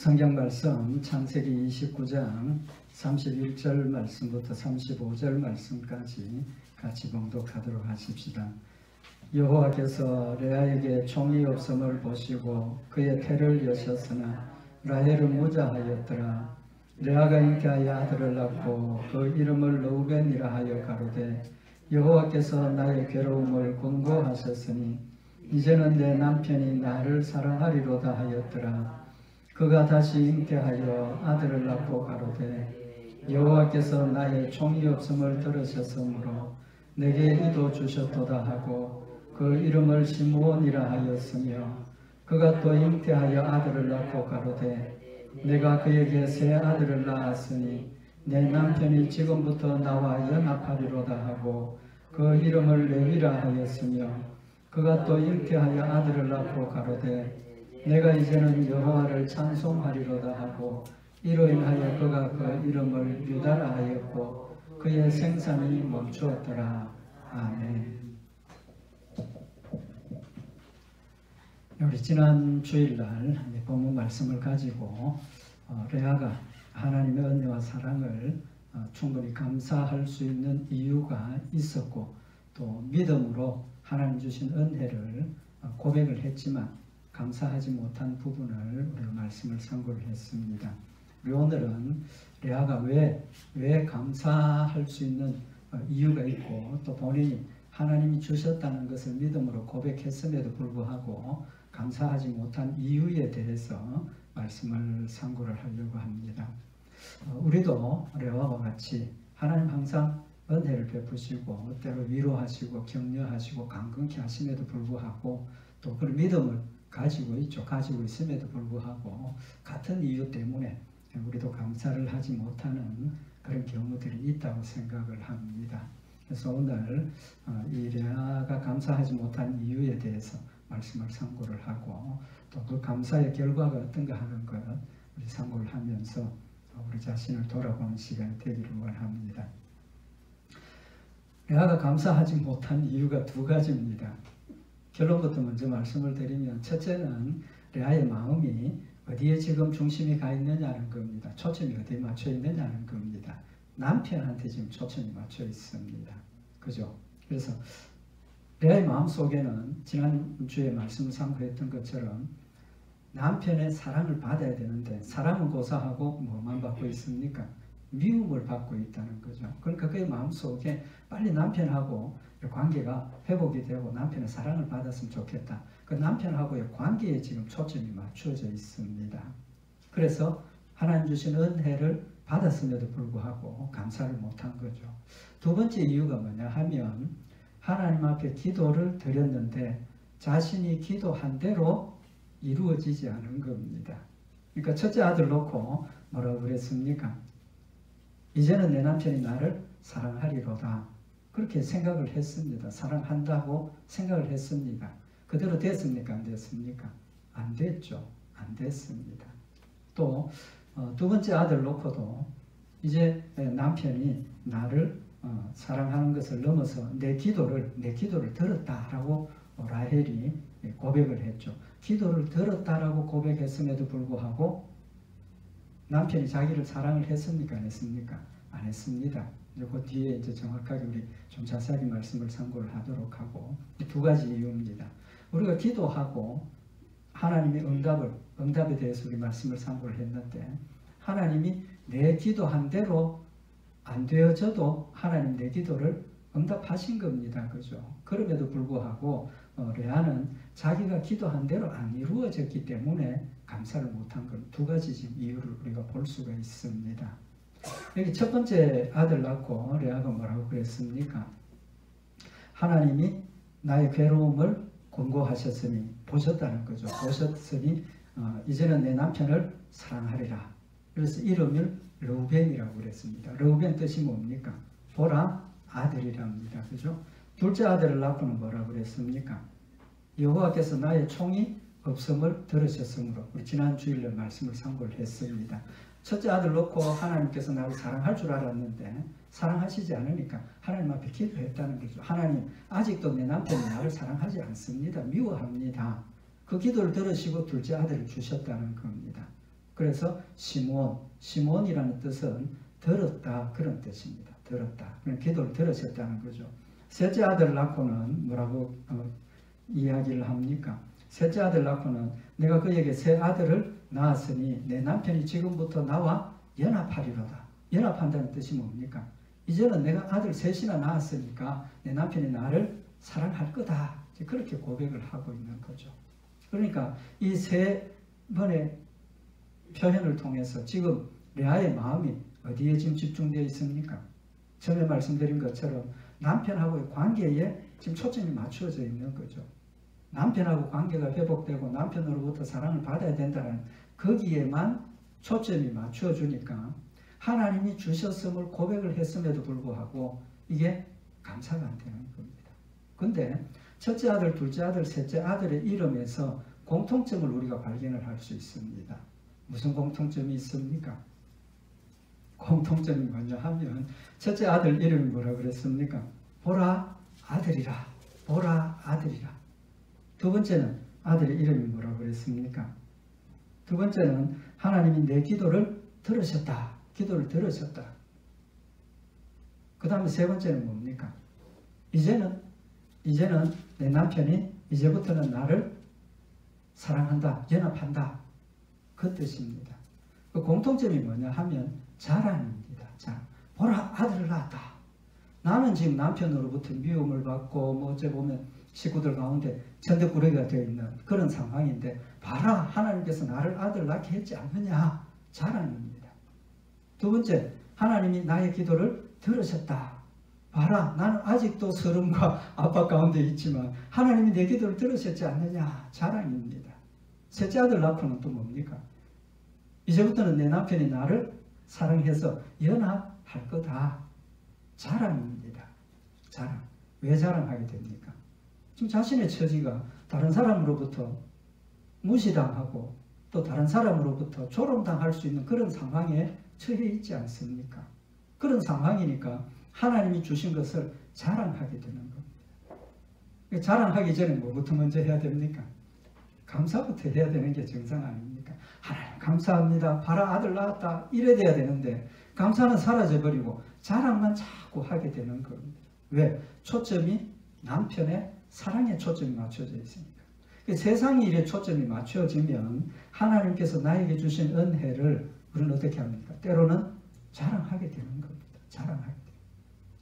성경 말씀 창세기 29장 31절 말씀부터 35절 말씀까지 같이 봉독하도록 하십시다. 여호와께서 레아에게 종이 없음을 보시고 그의 태를 여셨으나 라헬은 무자하였더라. 레아가 잉태하여 아들을 낳고 그 이름을 르우벤이라 하여 가로되 여호와께서 나의 괴로움을 권고하셨으니 이제는 내 남편이 나를 사랑하리로다 하였더라. 그가 다시 잉태하여 아들을 낳고 가로되 여호와께서 나의 종이 없음을 들으셨으므로 내게 이도 주셨도다 하고 그 이름을 시므온이라 하였으며 그가 또 잉태하여 아들을 낳고 가로되 내가 그에게 새 아들을 낳았으니 내 남편이 지금부터 나와 연합하리로다 하고 그 이름을 레위라 하였으며 그가 또 잉태하여 아들을 낳고 가로되 내가 이제는 여호와를 찬송하리로다 하고 이로 인하여 그가 그 이름을 유다라 하였고 그의 생산이 멈추었더라. 아멘. 우리 지난 주일날 본문 말씀을 가지고 레아가 하나님의 은혜와 사랑을 충분히 감사할 수 있는 이유가 있었고 또 믿음으로 하나님 주신 은혜를 고백을 했지만 감사하지 못한 부분을 우리가 말씀을 상고를 했습니다. 우리 오늘은 레아가 왜 감사할 수 있는 이유가 있고 또 본인이 하나님이 주셨다는 것을 믿음으로 고백했음에도 불구하고 감사하지 못한 이유에 대해서 말씀을 상고를 하려고 합니다. 우리도 레아와 같이 하나님 항상 은혜를 베푸시고 때로 위로하시고 격려하시고 강건케 하심에도 불구하고 또 그 믿음을 가지고 있음에도 불구하고 같은 이유 때문에 우리도 감사를 하지 못하는 그런 경우들이 있다고 생각을 합니다. 그래서 오늘 이 레아가 감사하지 못한 이유에 대해서 말씀을 상고를 하고 또 그 감사의 결과가 어떤가 하는 것 우리 상고를 하면서 우리 자신을 돌아보는 시간이 되기를 원합니다. 레아가 감사하지 못한 이유가 두 가지입니다. 결론부터 먼저 말씀을 드리면 첫째는 레아의 마음이 어디에 지금 중심이 가 있느냐는 겁니다. 초점이 어디에 맞춰 있느냐는 겁니다. 남편한테 지금 초점이 맞춰 있습니다. 그죠? 그래서 레아의 마음 속에는 지난주에 말씀을 상고했던 것처럼 남편의 사랑을 받아야 되는데 사랑은 고사하고 뭐만 받고 있습니까? 미움을 받고 있다는 거죠. 그러니까 그의 마음속에 빨리 남편하고 관계가 회복이 되고 남편의 사랑을 받았으면 좋겠다. 그 남편하고의 관계에 지금 초점이 맞추어져 있습니다. 그래서 하나님 주신 은혜를 받았음에도 불구하고 감사를 못한 거죠. 두 번째 이유가 뭐냐 하면 하나님 앞에 기도를 드렸는데 자신이 기도한 대로 이루어지지 않은 겁니다. 그러니까 첫째 아들 놓고 뭐라고 그랬습니까? 이제는 내 남편이 나를 사랑하리로다. 그렇게 생각을 했습니다. 사랑한다고 생각을 했습니다. 그대로 됐습니까? 안 됐습니까? 안 됐죠. 안 됐습니다. 또 두 번째 아들 놓고도 이제 남편이 나를 사랑하는 것을 넘어서 내 기도를 들었다라고 라헬이 고백을 했죠. 기도를 들었다라고 고백했음에도 불구하고 남편이 자기를 사랑을 했습니까? 안 했습니까? 안 했습니다. 그 뒤에 이제 정확하게 우리 좀 자세하게 말씀을 상고를 하도록 하고 두 가지 이유입니다. 우리가 기도하고 하나님의 응답에 대해서 우리 말씀을 상고를 했는데 하나님이 내 기도한 대로 안 되어져도 하나님 내 기도를 응답하신 겁니다. 그죠? 그럼에도 불구하고 레아는 자기가 기도한 대로 안 이루어졌기 때문에 감사를 못한 건 두 가지 지금 이유를 우리가 볼 수가 있습니다. 여기 첫 번째 아들 낳고 레아가 뭐라고 그랬습니까? 하나님이 나의 괴로움을 권고하셨으니 보셨다는 거죠. 보셨으니 이제는 내 남편을 사랑하리라. 그래서 이름을 르우벤이라고 그랬습니다. 르우벤 뜻이 뭡니까? 보라 아들이랍니다. 그죠? 둘째 아들을 낳고는 뭐라고 그랬습니까? 여호와께서 나의 총이 없음을 들으셨으므로 우리 지난 주일날 말씀을 상고를 했습니다. 첫째 아들 놓고 하나님께서 나를 사랑할 줄 알았는데 사랑하시지 않으니까 하나님 앞에 기도했다는 거죠. 하나님 아직도 내 남편이 나를 사랑하지 않습니다. 미워합니다. 그 기도를 들으시고 둘째 아들을 주셨다는 겁니다. 그래서 시몬이라는 뜻은 들었다 그런 뜻입니다. 들었다. 기도를 들으셨다는 거죠. 셋째 아들을 낳고는 뭐라고 이야기를 합니까? 셋째 아들 낳고는 내가 그에게 새 아들을 낳았으니 내 남편이 지금부터 나와 연합하리로다. 연합한다는 뜻이 뭡니까? 이제는 내가 아들 셋이나 낳았으니까 내 남편이 나를 사랑할 거다. 그렇게 고백을 하고 있는 거죠. 그러니까 이 세 번의 표현을 통해서 지금 레아의 마음이 어디에 지금 집중되어 있습니까? 전에 말씀드린 것처럼 남편하고의 관계에 지금 초점이 맞추어져 있는 거죠. 남편하고 관계가 회복되고 남편으로부터 사랑을 받아야 된다는 거기에만 초점이 맞추어주니까 하나님이 주셨음을 고백을 했음에도 불구하고 이게 감사가 안 되는 겁니다. 근데 첫째 아들, 둘째 아들, 셋째 아들의 이름에서 공통점을 우리가 발견을 할 수 있습니다. 무슨 공통점이 있습니까? 공통점이 뭐냐 하면 첫째 아들 이름이 뭐라 그랬습니까? 보라 아들이라. 보라 아들이라. 두 번째는 아들의 이름이 뭐라 그랬습니까? 두 번째는 하나님이 내 기도를 들으셨다. 기도를 들으셨다. 그 다음에 세 번째는 뭡니까? 이제는 내 남편이 이제부터는 나를 사랑한다. 연합한다. 그 뜻입니다. 그 공통점이 뭐냐 하면 자랑입니다. 자, 보라 아들을 낳았다. 나는 지금 남편으로부터 미움을 받고 어째 보면 식구들 가운데 천대꾸러기가 되어 있는 그런 상황인데 봐라 하나님께서 나를 아들 낳게 했지 않느냐. 자랑입니다. 두 번째, 하나님이 나의 기도를 들으셨다. 봐라 나는 아직도 서름과 압박 가운데 있지만 하나님이 내 기도를 들으셨지 않느냐. 자랑입니다. 셋째 아들 낳고는 또 뭡니까? 이제부터는 내 남편이 나를 사랑해서 연합할 거다. 자랑입니다. 자랑. 왜 자랑하게 됩니까? 지금 자신의 처지가 다른 사람으로부터 무시당하고 또 다른 사람으로부터 조롱당할 수 있는 그런 상황에 처해 있지 않습니까? 그런 상황이니까 하나님이 주신 것을 자랑하게 되는 겁니다. 자랑하기 전에 뭐부터 먼저 해야 됩니까? 감사부터 해야 되는 게 정상 아닙니까? 하나님 감사합니다. 봐라 아들 낳았다. 이래 돼야 되는데 감사는 사라져버리고 자랑만 자꾸 하게 되는 겁니다. 왜? 초점이 남편의 사랑에 초점이 맞춰져 있으니까. 세상이 일에 초점이 맞춰지면 하나님께서 나에게 주신 은혜를 우리는 어떻게 합니까? 때로는 자랑하게 되는 겁니다. 자랑하게 돼요.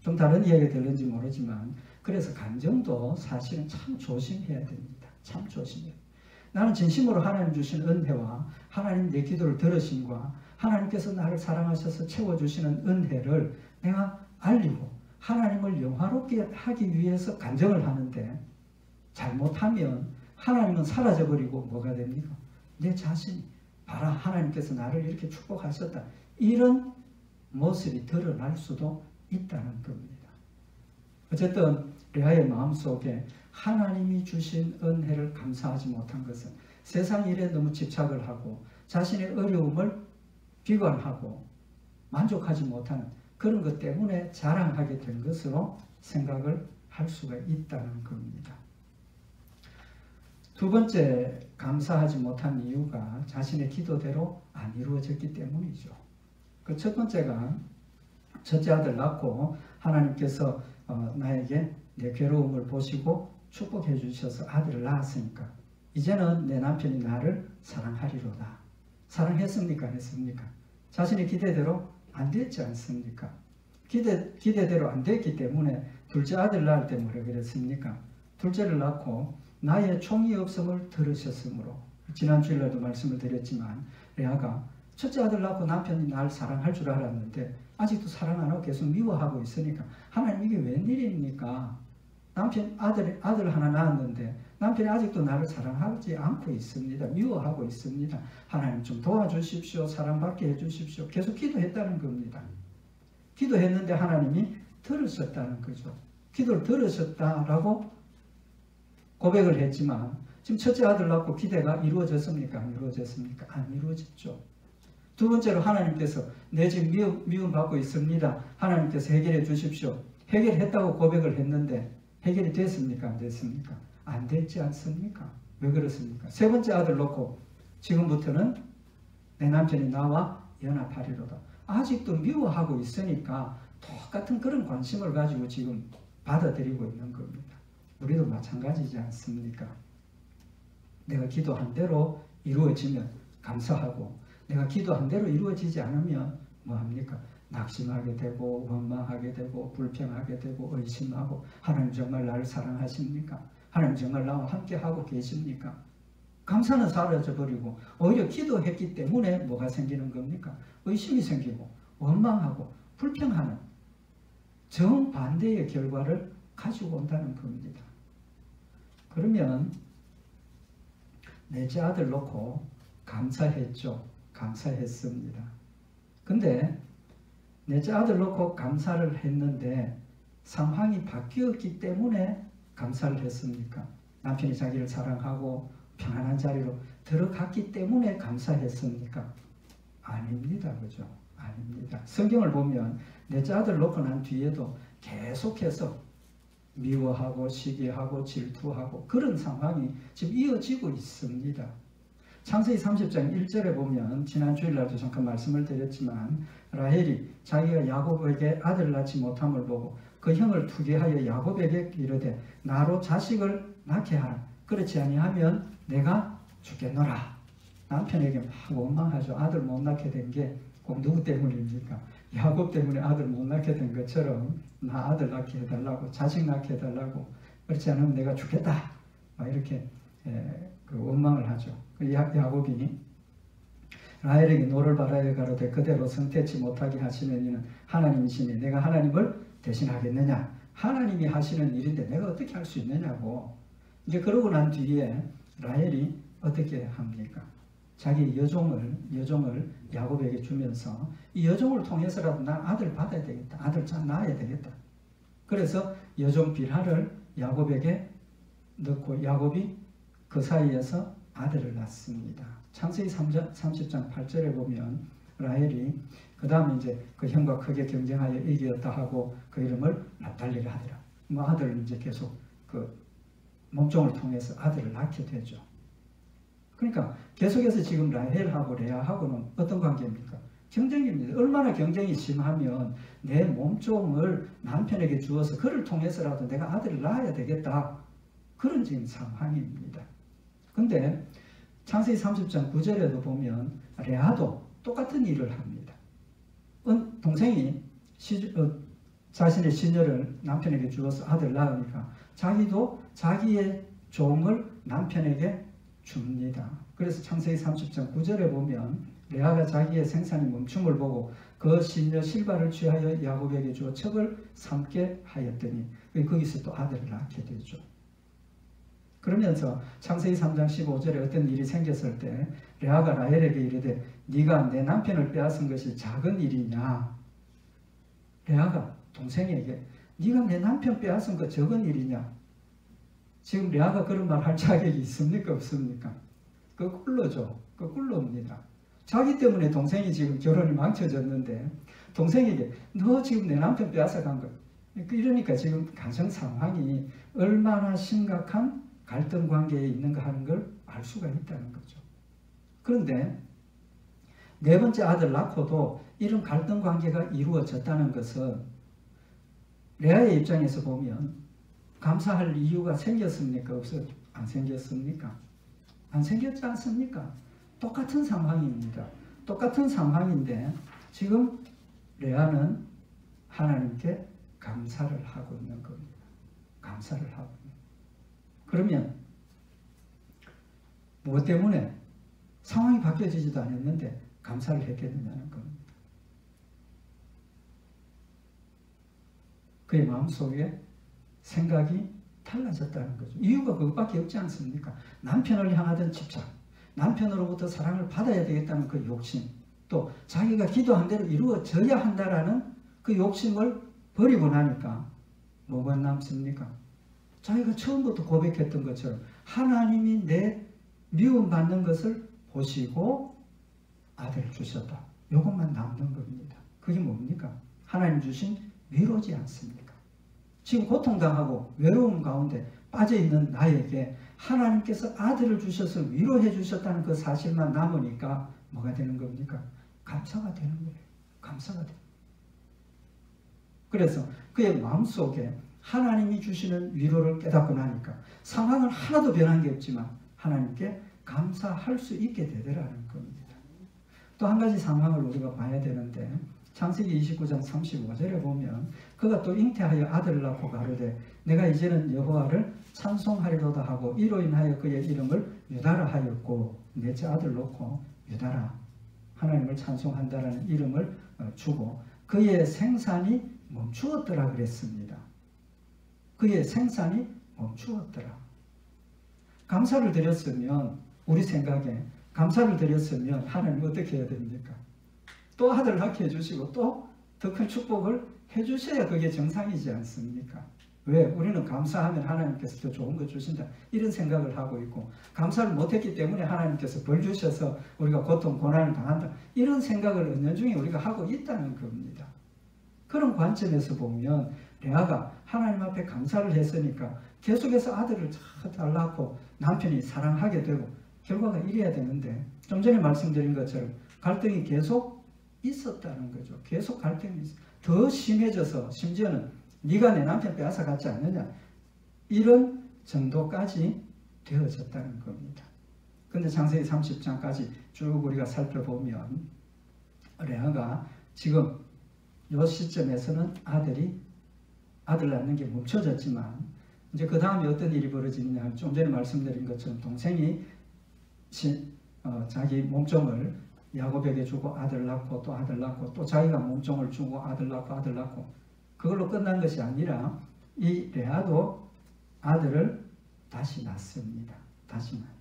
좀 다른 이야기가 들는지 모르지만 그래서 감정도 사실은 참 조심해야 됩니다. 참 조심해야 돼요. 나는 진심으로 하나님 주신 은혜와 하나님 내 기도를 들으심과 하나님께서 나를 사랑하셔서 채워주시는 은혜를 내가 알리고 하나님을 영화롭게 하기 위해서 간증을 하는데 잘못하면 하나님은 사라져버리고 뭐가 됩니까? 내 자신이 봐라 하나님께서 나를 이렇게 축복하셨다. 이런 모습이 드러날 수도 있다는 겁니다. 어쨌든 레아의 마음속에 하나님이 주신 은혜를 감사하지 못한 것은 세상 일에 너무 집착을 하고 자신의 어려움을 비관하고 만족하지 못하는 그런 것 때문에 자랑하게 된 것으로 생각을 할 수가 있다는 겁니다. 두 번째 감사하지 못한 이유가 자신의 기도대로 안 이루어졌기 때문이죠. 그 첫 번째가 첫째 아들 낳고 하나님께서 나에게 내 괴로움을 보시고 축복해 주셔서 아들을 낳았으니까 이제는 내 남편이 나를 사랑하리로다. 사랑했습니까? 안 했습니까? 자신의 기대대로 안 됐지 않습니까? 기대대로 안 됐기 때문에 둘째 아들 낳을 때 뭐라 그랬습니까? 둘째를 낳고 나의 총이 없음을 들으셨으므로 지난 주일날도 말씀을 드렸지만 레아가 첫째 아들 낳고 남편이 날 사랑할 줄 알았는데 아직도 사랑 안 하고 계속 미워하고 있으니까 하나님 이게 웬일입니까? 남편 아들 하나 낳았는데 남편이 아직도 나를 사랑하지 않고 있습니다. 미워하고 있습니다. 하나님 좀 도와주십시오. 사랑받게 해주십시오. 계속 기도했다는 겁니다. 기도했는데 하나님이 들으셨다는 거죠. 기도를 들으셨다라고 고백을 했지만 지금 첫째 아들 낳고 기대가 이루어졌습니까? 안 이루어졌습니까? 안 이루어졌죠. 두 번째로 하나님께서 내 지금 미움 받고 있습니다. 하나님께서 해결해 주십시오. 해결했다고 고백을 했는데 해결이 됐습니까? 안 됐습니까? 안 됐지 않습니까? 왜 그렇습니까? 세 번째 아들 놓고 지금부터는 내 남편이 나와 연합하리로다. 아직도 미워하고 있으니까 똑같은 그런 관심을 가지고 지금 받아들이고 있는 겁니다. 우리도 마찬가지지 않습니까? 내가 기도한 대로 이루어지면 감사하고, 내가 기도한 대로 이루어지지 않으면 뭐합니까? 낙심하게 되고, 원망하게 되고, 불평하게 되고, 의심하고, 하나님 정말 나를 사랑하십니까? 하나님 정말 나와 함께하고 계십니까? 감사는 사라져버리고 오히려 기도했기 때문에 뭐가 생기는 겁니까? 의심이 생기고 원망하고 불평하는 정반대의 결과를 가지고 온다는 겁니다. 그러면 넷째 아들 놓고 감사했죠. 감사했습니다. 근데 넷째 아들 놓고 감사를 했는데 상황이 바뀌었기 때문에 감사를 했습니까? 남편이 자기를 사랑하고 평안한 자리로 들어갔기 때문에 감사했습니까? 아닙니다. 그죠? 아닙니다. 성경을 보면 넷째 아들 놓고 난 뒤에도 계속해서 미워하고 시기하고 질투하고 그런 상황이 지금 이어지고 있습니다. 창세기 30장 1절에 보면 지난 주일날도 잠깐 말씀을 드렸지만 라헬이 자기가 야곱에게 아들을 낳지 못함을 보고 그 형을 투기하여 야곱에게 이르되 나로 자식을 낳게 하라. 그렇지 아니하면 내가 죽겠노라. 남편에게 막 원망하죠. 아들 못 낳게 된 게 꼭 누구 때문입니까? 야곱 때문에 아들 못 낳게 된 것처럼 나 아들 낳게 해달라고, 자식 낳게 해달라고, 그렇지 않으면 내가 죽겠다. 막 이렇게 원망을 하죠. 야곱이 라헬에게 노를 바라여 가로되 그대로 성태치 못하게 하시는 이는 하나님이시니 내가 하나님을 대신하겠느냐. 하나님이 하시는 일인데 내가 어떻게 할 수 있느냐고. 이제 그러고 난 뒤에 라헬이 어떻게 합니까? 자기 여종을 야곱에게 주면서 이 여종을 통해서라도 난 아들 받아야 되겠다. 아들 잘 낳아야 되겠다. 그래서 여종 빌하를 야곱에게 넣고 야곱이 그 사이에서 아들을 낳습니다. 창세기 30장 8절에 보면 라헬이 그 다음에 이제 그 형과 크게 경쟁하여 이기었다 하고 그 이름을 납달리라 하더라. 뭐 아들을 이제 계속 그 몸종을 통해서 아들을 낳게 되죠. 그러니까 계속해서 지금 라헬하고 레아하고는 어떤 관계입니까? 경쟁입니다. 얼마나 경쟁이 심하면 내 몸종을 남편에게 주어서 그를 통해서라도 내가 아들을 낳아야 되겠다. 그런 지금 상황입니다. 근데 창세기 30장 9절에도 보면 레아도 똑같은 일을 합니다. 동생이 자신의 시녀를 남편에게 주어서 아들 낳으니까 자기도 자기의 종을 남편에게 줍니다. 그래서 창세기 30장 9절에 보면 레아가 자기의 생산이 멈춤을 보고 그 시녀 실바를 취하여 야곱에게 주어 척을 삼게 하였더니 거기서 또 아들을 낳게 되죠. 그러면서 창세기 3장 15절에 어떤 일이 생겼을 때 레아가 라헬에게 이르되 네가 내 남편을 빼앗은 것이 작은 일이냐. 레아가 동생에게 네가 내 남편 빼앗은 거 적은 일이냐. 지금 레아가 그런 말 할 자격이 있습니까? 없습니까? 거꾸로죠. 거꾸로입니다. 자기 때문에 동생이 지금 결혼이 망쳐졌는데 동생에게 너 지금 내 남편 빼앗아 간 거야. 이러니까 지금 가정 상황이 얼마나 심각한 갈등 관계에 있는가 하는 걸 알 수가 있다는 거죠. 그런데 네 번째 아들 낳고도 이런 갈등 관계가 이루어졌다는 것은 레아의 입장에서 보면 감사할 이유가 생겼습니까? 없어요? 안 생겼습니까? 안 생겼지 않습니까? 똑같은 상황입니다. 똑같은 상황인데 지금 레아는 하나님께 감사를 하고 있는 겁니다. 감사를 하고 있는. 그러면 무엇 때문에 상황이 바뀌어지지도 않았는데 감사를 했겠느냐는 겁니다. 그의 마음속에 생각이 달라졌다는 거죠. 이유가 그것밖에 없지 않습니까? 남편을 향하던 집착, 남편으로부터 사랑을 받아야 되겠다는 그 욕심, 또 자기가 기도한 대로 이루어져야 한다라는 그 욕심을 버리고 나니까 뭐가 남습니까? 자기가 처음부터 고백했던 것처럼 하나님이 내 미움받는 것을 보시고 아들을 주셨다. 이것만 남는 겁니다. 그게 뭡니까? 하나님 주신 위로지 않습니까? 지금 고통당하고 외로움 가운데 빠져있는 나에게 하나님께서 아들을 주셔서 위로해 주셨다는 그 사실만 남으니까 뭐가 되는 겁니까? 감사가 되는 거예요. 감사가 돼요. 그래서 그의 마음속에 하나님이 주시는 위로를 깨닫고 나니까 상황은 하나도 변한 게 없지만 하나님께 감사할 수 있게 되더라는 겁니다. 또 한 가지 상황을 우리가 봐야 되는데 창세기 29장 35절에 보면 그가 또 잉태하여 아들을 낳고 가로되 내가 이제는 여호와를 찬송하리로다 하고 이로 인하여 그의 이름을 유다라 하였고 넷째 아들 놓고 유다라 하나님을 찬송한다라는 이름을 주고 그의 생산이 멈추었더라 그랬습니다. 그의 생산이 멈추었더라. 감사를 드렸으면 우리 생각에 감사를 드렸으면 하나님 어떻게 해야 됩니까? 또 아들을 낳게 해주시고 또 더 큰 축복을 해주셔야 그게 정상이지 않습니까? 왜? 우리는 감사하면 하나님께서 더 좋은 거 주신다 이런 생각을 하고 있고 감사를 못했기 때문에 하나님께서 벌 주셔서 우리가 고통 고난을 당한다 이런 생각을 은연중에 우리가 하고 있다는 겁니다. 그런 관점에서 보면 레아가 하나님 앞에 감사를 했으니까 계속해서 아들을 잘 낳고 남편이 사랑하게 되고 결과가 이래야 되는데 좀 전에 말씀드린 것처럼 갈등이 계속 있었다는 거죠. 계속 갈등이 더 심해져서 심지어는 네가 내 남편 빼앗아 갔지 않느냐 이런 정도까지 되어졌다는 겁니다. 근데 창세기 30장까지 쭉 우리가 살펴보면 레아가 지금 이 시점에서는 아들 낳는 게 멈춰졌지만 이제 그 다음에 어떤 일이 벌어지느냐 좀 전에 말씀드린 것처럼 동생이 자기 몸종을 야곱에게 주고 아들 낳고 또 아들 낳고 또 자기가 몸종을 주고 아들 낳고 그걸로 끝난 것이 아니라 이 레아도 아들을 다시 낳습니다.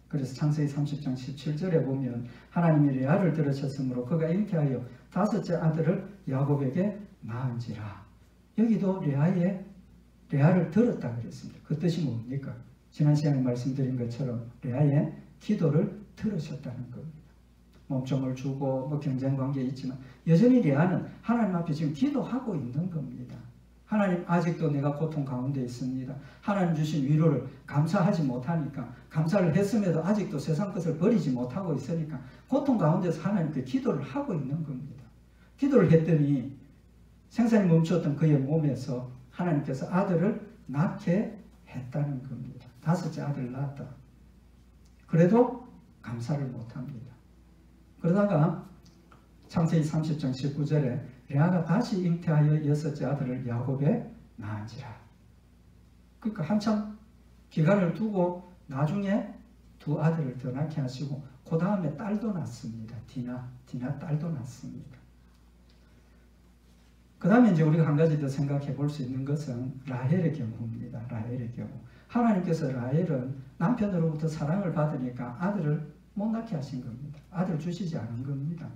그래서 창세기 30장 17절에 보면 하나님이 레아를 들으셨으므로 그가 잉태하여 다섯째 아들을 야곱에게 낳은지라. 여기도 레아를 들었다 그랬습니다. 그 뜻이 뭡니까? 지난 시간에 말씀드린 것처럼 레아의 기도를 들으셨다는 겁니다. 몸종을 주고 경쟁관계에 있지만 여전히 레아는 하나님 앞에 지금 기도하고 있는 겁니다. 하나님 아직도 내가 고통 가운데 있습니다. 하나님 주신 위로를 감사하지 못하니까 감사를 했음에도 아직도 세상 것을 버리지 못하고 있으니까 고통 가운데서 하나님께 기도를 하고 있는 겁니다. 기도를 했더니 생산이 멈추었던 그의 몸에서 하나님께서 아들을 낳게 했다는 겁니다. 다섯째 아들을 낳았다. 그래도 감사를 못합니다. 그러다가 창세기 30장 19절에 레아가 다시 잉태하여 여섯째 아들을 야곱에 낳은지라. 그러니까 한참 기간을 두고 나중에 두 아들을 더 낳게 하시고 그 다음에 딸도 낳습니다. 디나 딸도 낳습니다. 그 다음에 이제 우리가 한 가지 더 생각해 볼 수 있는 것은 라헬의 경우입니다. 라헬의 경우. 하나님께서 라헬은 남편으로부터 사랑을 받으니까 아들을 못 낳게 하신 겁니다. 아들 주시지 않은 겁니다.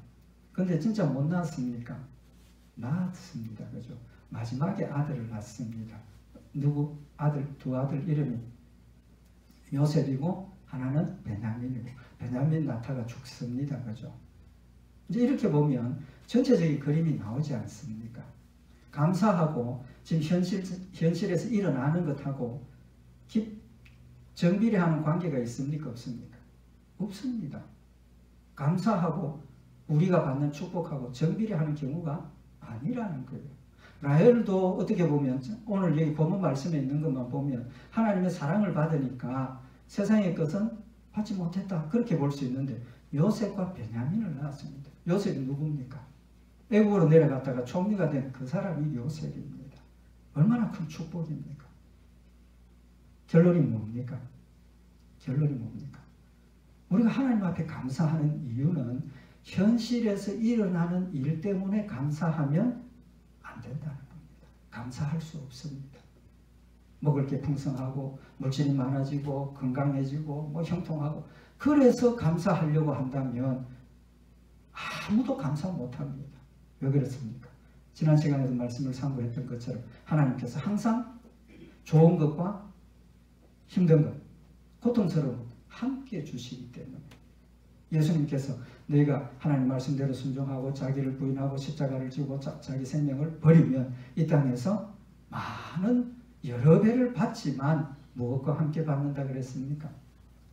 근데 진짜 못 낳았습니까? 낳았습니다. 그죠? 마지막에 아들을 낳습니다. 두 아들 이름이 요셉이고 하나는 베냐민이고 베냐민 낳다가 죽습니다. 그죠? 이제 이렇게 보면 전체적인 그림이 나오지 않습니까? 감사하고 지금 현실에서 일어나는 것하고 정비례하는 관계가 있습니까? 없습니까? 없습니다. 감사하고 우리가 받는 축복하고 정비례하는 경우가 아니라는 거예요. 라헬도 어떻게 보면 오늘 여기 본문 말씀에 있는 것만 보면 하나님의 사랑을 받으니까 세상의 것은 받지 못했다 그렇게 볼 수 있는데 요셉과 베냐민을 낳았습니다. 요셉이 누굽니까? 애국으로 내려갔다가 총리가 된 그 사람이 요셉입니다. 얼마나 큰 축복입니까? 결론이 뭡니까? 우리가 하나님 앞에 감사하는 이유는 현실에서 일어나는 일 때문에 감사하면 안 된다는 겁니다. 감사할 수 없습니다. 먹을 게 풍성하고 물질이 많아지고 건강해지고 형통하고 그래서 감사하려고 한다면 아무도 감사 못합니다. 왜 그렇습니까? 지난 시간에도 말씀을 상고했던 것처럼 하나님께서 항상 좋은 것과 힘든 것, 고통스러운 것 함께 주시기 때문에 예수님께서 너희가 하나님 말씀대로 순종하고 자기를 부인하고 십자가를 지고 자기 생명을 버리면 이 땅에서 많은 여러 배를 받지만 무엇과 함께 받는다 그랬습니까?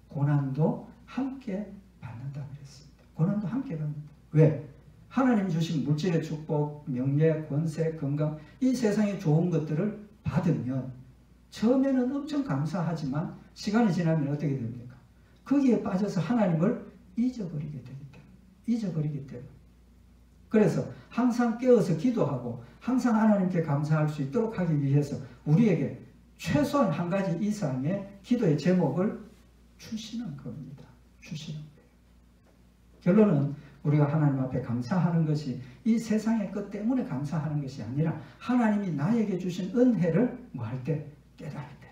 고난도 함께 받는다 그랬습니다. 고난도 함께 갑니다. 왜? 하나님 주신 물질의 축복, 명예, 권세, 건강, 이 세상의 좋은 것들을 받으면 처음에는 엄청 감사하지만 시간이 지나면 어떻게 됩니까? 거기에 빠져서 하나님을 잊어버리게 되기 때문에. 그래서 항상 깨어서 기도하고 항상 하나님께 감사할 수 있도록 하기 위해서 우리에게 최소한 한 가지 이상의 기도의 제목을 주시는 겁니다. 주시는 거예요. 결론은 우리가 하나님 앞에 감사하는 것이 이 세상의 것 때문에 감사하는 것이 아니라 하나님이 나에게 주신 은혜를 뭐 할 때? 깨달을 때.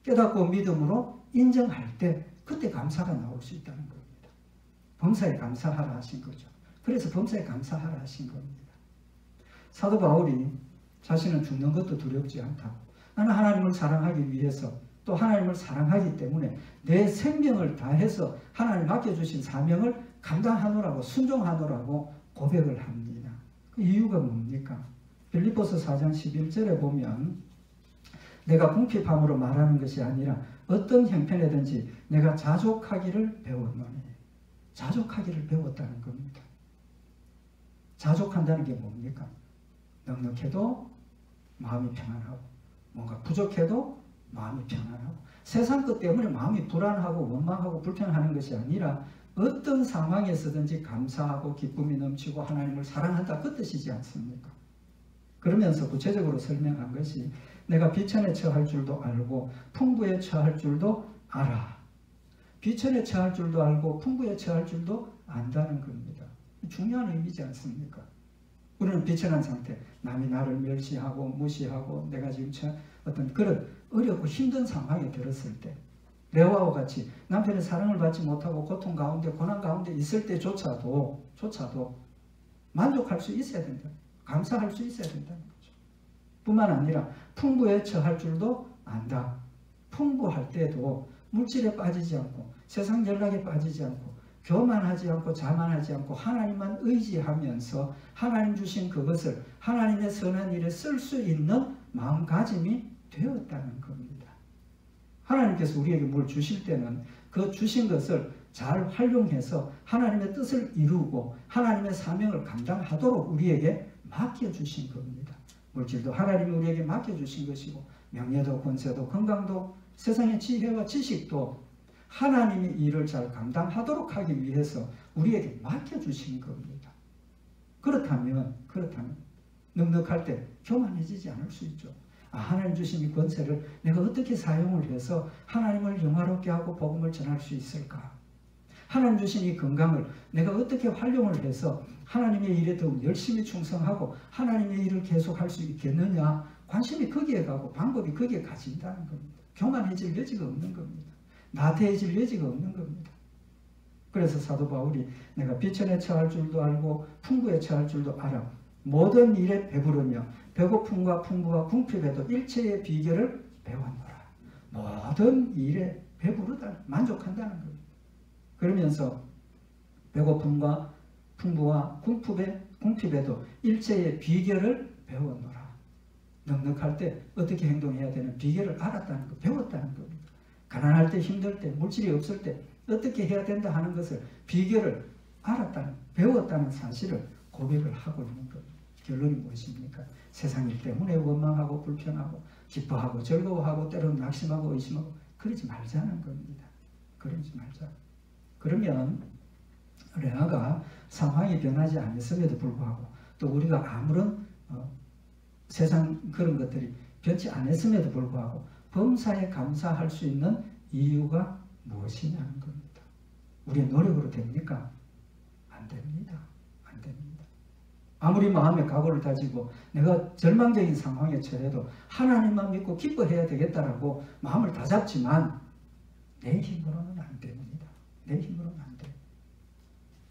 깨닫고 믿음으로 인정할 때 그때 감사가 나올 수 있다는 겁니다. 범사에 감사하라 하신 거죠. 그래서 범사에 감사하라 하신 겁니다. 사도 바울이 자신은 죽는 것도 두렵지 않다고, 나는 하나님을 사랑하기 위해서 또 하나님을 사랑하기 때문에 내 생명을 다해서 하나님 맡겨주신 사명을 감당하노라고, 순종하노라고 고백을 합니다. 그 이유가 뭡니까? 빌립보서 4장 11절에 보면 내가 궁핍함으로 말하는 것이 아니라 어떤 형편이든지 내가 자족하기를 배웠노니. 자족하기를 배웠다는 겁니다. 자족한다는 게 뭡니까? 넉넉해도 마음이 평안하고, 뭔가 부족해도 마음이 평안하고, 세상 것 때문에 마음이 불안하고 원망하고 불평하는 것이 아니라 어떤 상황에서든지 감사하고 기쁨이 넘치고 하나님을 사랑한다, 그 뜻이지 않습니까? 그러면서 구체적으로 설명한 것이 내가 비천에 처할 줄도 알고 풍부에 처할 줄도 알아. 비천에 처할 줄도 알고 풍부에 처할 줄도 안다는 겁니다. 중요한 의미지 않습니까? 우리는 비천한 상태, 남이 나를 멸시하고 무시하고 내가 지금 어떤 그런 어렵고 힘든 상황에 들었을 때, 레와와 같이 남편의 사랑을 받지 못하고 고통 가운데 고난 가운데 있을 때조차도 만족할 수 있어야 된다. 감사할 수 있어야 된다는 거죠. 뿐만 아니라 풍부에 처할 줄도 안다. 풍부할 때도 물질에 빠지지 않고 세상 연락에 빠지지 않고 교만하지 않고 자만하지 않고 하나님만 의지하면서 하나님 주신 그것을 하나님의 선한 일에 쓸 수 있는 마음가짐이 되었다는 겁니다. 하나님께서 우리에게 뭘 주실 때는 그 주신 것을 잘 활용해서 하나님의 뜻을 이루고 하나님의 사명을 감당하도록 우리에게 맡겨주신 겁니다. 물질도 하나님이 우리에게 맡겨주신 것이고 명예도 권세도 건강도 세상의 지혜와 지식도 하나님이 일을 잘 감당하도록 하기 위해서 우리에게 맡겨주신 겁니다. 그렇다면 넉넉할 때 교만해지지 않을 수 있죠. 하나님 주신 이 권세를 내가 어떻게 사용을 해서 하나님을 영화롭게 하고 복음을 전할 수 있을까? 하나님 주신 이 건강을 내가 어떻게 활용을 해서 하나님의 일에 더욱 열심히 충성하고 하나님의 일을 계속할 수 있겠느냐? 관심이 거기에 가고 방법이 거기에 가진다는 겁니다. 교만해질 여지가 없는 겁니다. 나태해질 여지가 없는 겁니다. 그래서 사도 바울이 내가 비천에 처할 줄도 알고 풍부에 처할 줄도 알아. 모든 일에 배부르며 배고픔과 풍부와 궁핍에도 일체의 비결을 배웠노라. 모든 일에 배부르다, 만족한다는 겁니다. 그러면서 배고픔과 풍부와 궁핍에도 일체의 비결을 배웠노라. 넉넉할 때 어떻게 행동해야 되는 비결을 알았다는 것, 배웠다는 겁니다. 가난할 때, 힘들 때, 물질이 없을 때 어떻게 해야 된다 하는 것을 비결을 알았다는, 배웠다는 사실을 고백을 하고 있는 겁니다. 결론이 무엇입니까? 세상 일 때문에 원망하고 불평하고 기뻐하고 즐거워하고 때로는 낙심하고 의심하고 그러지 말자는 겁니다. 그러지 말자. 그러면 레아가 상황이 변하지 않았음에도 불구하고 또 우리가 아무런 세상 그런 것들이 변치 않았음에도 불구하고 범사에 감사할 수 있는 이유가 무엇이냐는 겁니다. 우리의 노력으로 됩니까? 안 됩니다. 안 됩니다. 아무리 마음의 각오를 다지고 내가 절망적인 상황에 처해도 하나님만 믿고 기뻐해야 되겠다라고 마음을 다잡지만 내 힘으로는 안 됩니다. 내 힘으로는 안 돼요.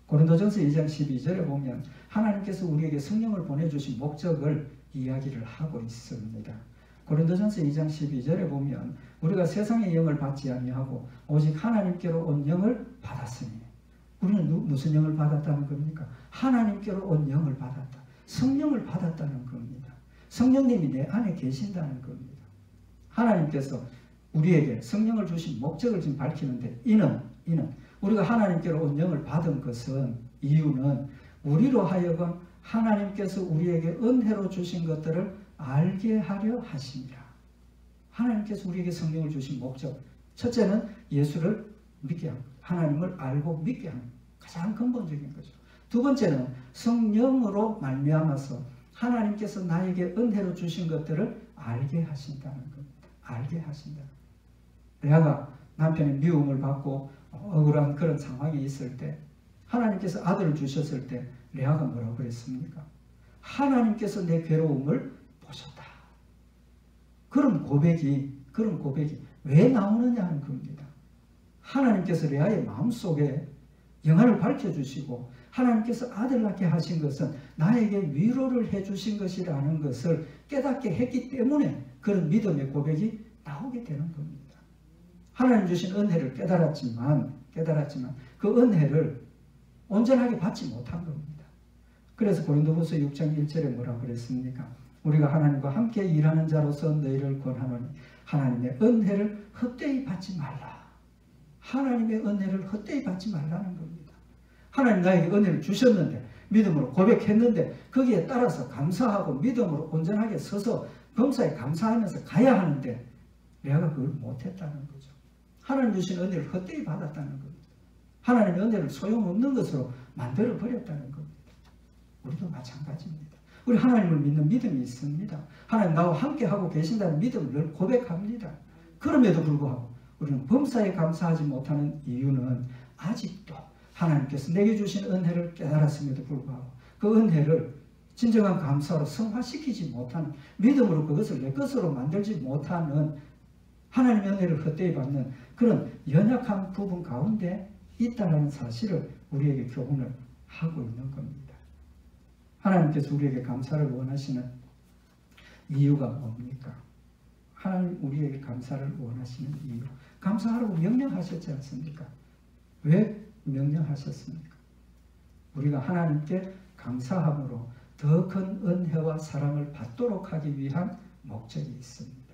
고린도전서 2장 12절에 보면 하나님께서 우리에게 성령을 보내주신 목적을 이야기를 하고 있습니다. 고린도전서 2장 12절에 보면 우리가 세상의 영을 받지 아니하고 오직 하나님께로 온 영을 받았으니, 우리는 무슨 영을 받았다는 겁니까? 하나님께로 온 영을 받았다. 성령을 받았다는 겁니다. 성령님이 내 안에 계신다는 겁니다. 하나님께서 우리에게 성령을 주신 목적을 지금 밝히는데 이는 우리가 하나님께로 언령을 받은 것은 이유는 우리로 하여금 하나님께서 우리에게 은혜로 주신 것들을 알게 하려 하심이라. 하나님께서 우리에게 성령을 주신 목적, 첫째는 예수를 믿게 하는, 하나님을 알고 믿게 하는 가장 근본적인 거죠. 두 번째는 성령으로 말미암아서 하나님께서 나에게 은혜로 주신 것들을 알게 하신다는 겁니다. 알게 하신다. 레아가 남편의 미움을 받고 억울한 그런 상황이 있을 때 하나님께서 아들을 주셨을 때 레아가 뭐라고 그랬습니까? 하나님께서 내 괴로움을 보셨다. 그런 고백이 왜 나오느냐는 겁니다. 하나님께서 레아의 마음속에 영안을 밝혀주시고 하나님께서 아들 낳게 하신 것은 나에게 위로를 해주신 것이라는 것을 깨닫게 했기 때문에 그런 믿음의 고백이 나오게 되는 겁니다. 하나님 주신 은혜를 깨달았지만 그 은혜를 온전하게 받지 못한 겁니다. 그래서 고린도후서 6장 1절에 뭐라고 그랬습니까? 우리가 하나님과 함께 일하는 자로서 너희를 권하노니 하나님의 은혜를 헛되이 받지 말라. 하나님의 은혜를 헛되이 받지 말라는 겁니다. 하나님 나에게 은혜를 주셨는데 믿음으로 고백했는데 거기에 따라서 감사하고 믿음으로 온전하게 서서 범사에 감사하면서 가야 하는데 내가 그걸 못했다는 거죠. 하나님 주신 은혜를 헛되이 받았다는 겁니다. 하나님의 은혜를 소용없는 것으로 만들어버렸다는 겁니다. 우리도 마찬가지입니다. 우리 하나님을 믿는 믿음이 있습니다. 하나님 나와 함께하고 계신다는 믿음을 늘 고백합니다. 그럼에도 불구하고 우리는 범사에 감사하지 못하는 이유는 아직도 하나님께서 내게 주신 은혜를 깨달았음에도 불구하고 그 은혜를 진정한 감사로 성화시키지 못하는, 믿음으로 그것을 내 것으로 만들지 못하는, 하나님의 은혜를 헛되이 받는 그런 연약한 부분 가운데 있다는 사실을 우리에게 교훈을 하고 있는 겁니다. 하나님께서 우리에게 감사를 원하시는 이유가 뭡니까? 하나님 우리에게 감사를 원하시는 이유, 감사하라고 명령하셨지 않습니까? 왜 명령하셨습니까? 우리가 하나님께 감사함으로 더 큰 은혜와 사랑을 받도록 하기 위한 목적이 있습니다.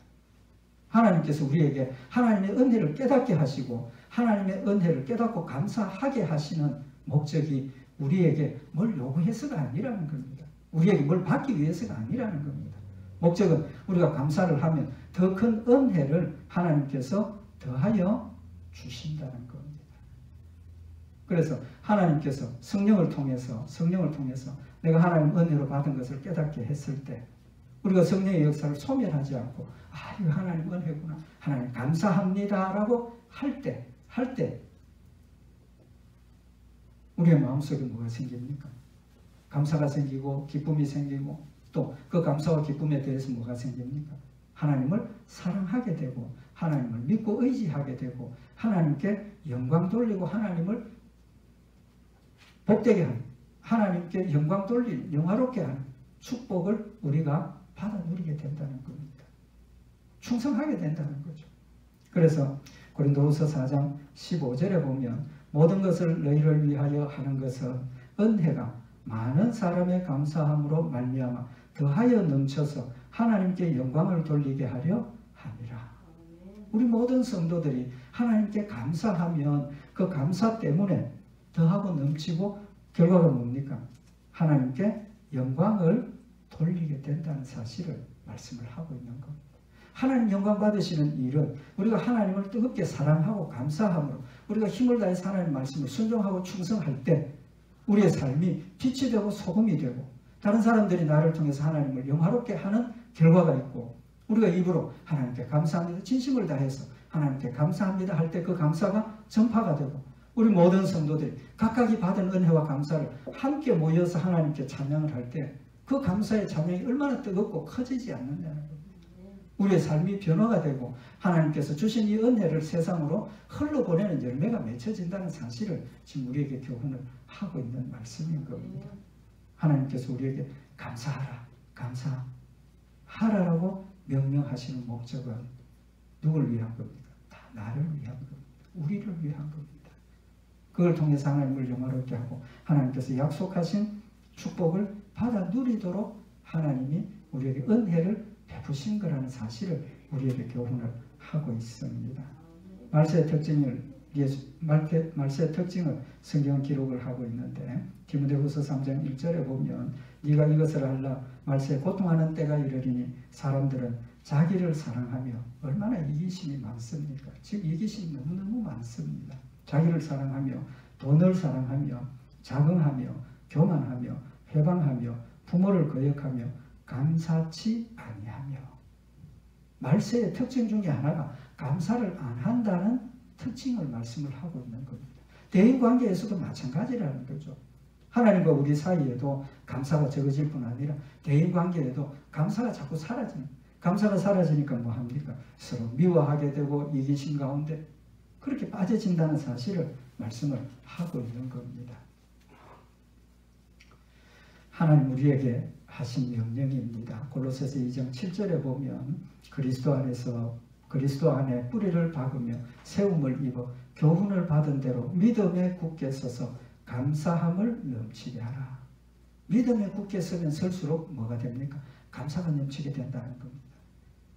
하나님께서 우리에게 하나님의 은혜를 깨닫게 하시고 하나님의 은혜를 깨닫고 감사하게 하시는 목적이 우리에게 뭘 요구해서가 아니라는 겁니다. 우리에게 뭘 받기 위해서가 아니라는 겁니다. 목적은 우리가 감사를 하면 더 큰 은혜를 하나님께서 더하여 주신다는 겁니다. 그래서 하나님께서 성령을 통해서 내가 하나님 은혜로 받은 것을 깨닫게 했을 때 우리가 성령의 역사를 소멸하지 않고 이거 하나님 은혜구나, 하나님 감사합니다 라고 할 때 우리의 마음속에 뭐가 생깁니까? 감사가 생기고 기쁨이 생기고 또 그 감사와 기쁨에 대해서 뭐가 생깁니까? 하나님을 사랑하게 되고 하나님을 믿고 의지하게 되고 하나님께 영광 돌리고 하나님을 복되게 하는, 하나님께 영광 돌리는, 영화롭게 하는 축복을 우리가 받아 누리게 된다는 겁니다. 충성하게 된다는 거죠. 그래서 고린도후서 4장 15절에 보면 모든 것을 너희를 위하여 하는 것은 은혜가 많은 사람의 감사함으로 말미암아 더하여 넘쳐서 하나님께 영광을 돌리게 하려 함이라. 우리 모든 성도들이 하나님께 감사하면 그 감사 때문에 더하고 넘치고 결과가 뭡니까? 하나님께 영광을 돌리게 된다는 사실을 말씀을 하고 있는 겁니다. 하나님 영광 받으시는 일은 우리가 하나님을 뜨겁게 사랑하고 감사함으로 우리가 힘을 다해서 하나님 말씀을 순종하고 충성할 때 우리의 삶이 빛이 되고 소금이 되고 다른 사람들이 나를 통해서 하나님을 영화롭게 하는 결과가 있고 우리가 입으로 하나님께 감사합니다, 진심을 다해서 하나님께 감사합니다 할 때 그 감사가 전파가 되고 우리 모든 성도들이 각각이 받은 은혜와 감사를 함께 모여서 하나님께 찬양을 할 때 그 감사의 찬양이 얼마나 뜨겁고 커지지 않느냐는 겁니다. 우리의 삶이 변화가 되고 하나님께서 주신 이 은혜를 세상으로 흘러보내는 열매가 맺혀진다는 사실을 지금 우리에게 교훈을 하고 있는 말씀인 겁니다. 하나님께서 우리에게 감사하라, 감사하라라고 명령하시는 목적은 누구를 위한 겁니까? 다 나를 위한 겁니다. 우리를 위한 겁니다. 그걸 통해서 하나님을 영화롭게 하고 하나님께서 약속하신 축복을 받아 누리도록 하나님이 우리에게 은혜를 베푸신 거라는 사실을 우리에게 교훈을 하고 있습니다. 말세의 특징을 말세의 특징을 성경은 기록을 하고 있는데 디모데후서 3장 1절에 보면 네가 이것을 알라 말세에 고통하는 때가 이르리니 사람들은 자기를 사랑하며 얼마나 이기심이 많습니까? 지금 이기심이 너무너무 많습니다. 자기를 사랑하며 돈을 사랑하며 자긍하며 교만하며 회방하며 부모를 거역하며 감사치 아니하며 말세의 특징 중에 하나가 감사를 안 한다는 특징을 말씀을 하고 있는 겁니다. 대인관계에서도 마찬가지라는 거죠. 하나님과 우리 사이에도 감사가 적어질 뿐 아니라 대인관계에도 감사가 자꾸 사라지는 감사가 사라지니까 뭐 합니까? 서로 미워하게 되고 이기심 가운데 그렇게 빠져진다는 사실을 말씀을 하고 있는 겁니다. 하나님 우리에게 하신 명령입니다. 골로새서 2장 7절에 보면 그리스도 안에 뿌리를 박으며 세움을 입어 교훈을 받은 대로 믿음에 굳게 서서 감사함을 넘치게 하라. 믿음에 굳게 서면 설수록 뭐가 됩니까? 감사가 넘치게 된다는 겁니다.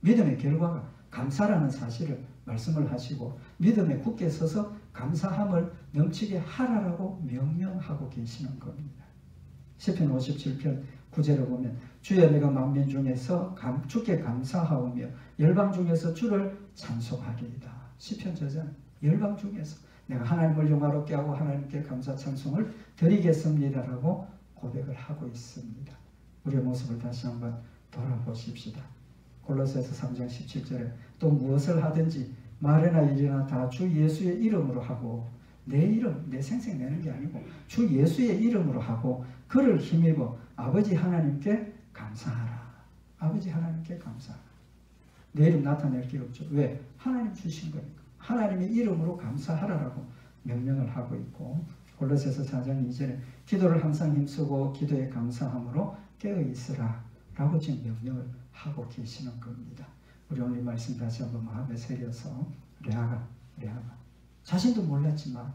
믿음의 결과가 감사라는 사실을 말씀을 하시고 믿음에 굳게 서서 감사함을 넘치게 하라라고 명령하고 계시는 겁니다. 시편 57편 9절에 보면 주여 내가 만민 중에서 주께 감사하오며 열방 중에서 주를 찬송하리이다. 시편 저자 열방 중에서 내가 하나님을 영화롭게 하고 하나님께 감사 찬송을 드리겠습니다라고 고백을 하고 있습니다. 우리의 모습을 다시 한번 돌아보십시다. 골로새서 3장 17절에 또 무엇을 하든지 말이나 일이나 다 주 예수의 이름으로 하고 내 이름, 내 생생 내는 게 아니고 주 예수의 이름으로 하고 그를 힘입어 아버지 하나님께 감사하라. 아버지 하나님께 감사하라. 내 이름 나타낼 게 없죠. 왜? 하나님 주신 거니까. 하나님의 이름으로 감사하라라고 명령을 하고 있고 골로새서 4장 2절에 기도를 항상 힘쓰고 기도에 감사함으로 깨어있으라 라고 지금 명령을 하고 계시는 겁니다. 우리 오늘 말씀 다시 한번 마음에 새겨서 레아가 자신도 몰랐지만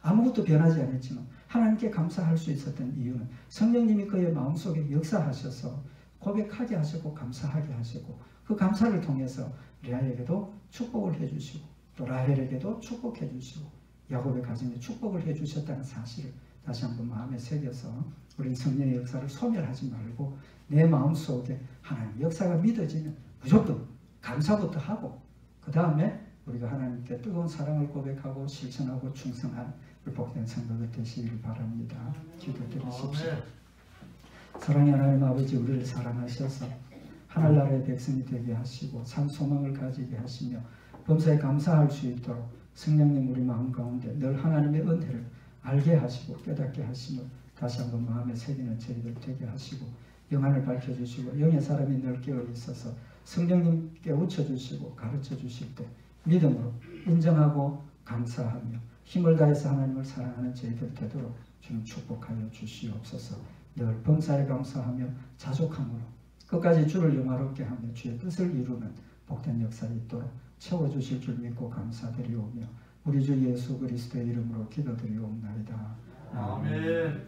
아무것도 변하지 않았지만 하나님께 감사할 수 있었던 이유는 성령님이 그의 마음속에 역사하셔서 고백하게 하시고 감사하게 하시고 그 감사를 통해서 레아에게도 축복을 해주시고 또 라헬에게도 축복해 주시고 야곱의 가정에 축복을 해주셨다는 사실을 다시 한번 마음에 새겨서 우리 성령의 역사를 소멸하지 말고 내 마음속에 하나님 역사가 믿어지면 무조건 감사부터 하고 그 다음에 우리가 하나님께 뜨거운 사랑을 고백하고 실천하고 충성하는 복된 성도가 되시기를 바랍니다. 기도드리십시오. 사랑의 하나님 아버지 우리를 사랑하셔서 하늘나라의 백성이 되게 하시고 산 소망을 가지게 하시며 범사에 감사할 수 있도록 성령님 우리 마음 가운데 늘 하나님의 은혜를 알게 하시고 깨닫게 하심을 다시 한번 마음에 새기는 저희들 되게 하시고 영안을 밝혀주시고 영의 사람이 늘 깨어 있어서 성령님께 웃혀주시고 가르쳐주실 때 믿음으로 인정하고 감사하며 힘을 다해서 하나님을 사랑하는 저희들 되도록 주님 축복하여 주시옵소서. 늘 범사에 감사하며 자족함으로 끝까지 주를 영화롭게 하며 주의 뜻을 이루는 복된 역사가 있도록 채워주실 줄 믿고 감사드리오며 우리 주 예수 그리스도의 이름으로 기도드리옵나이다. 아멘.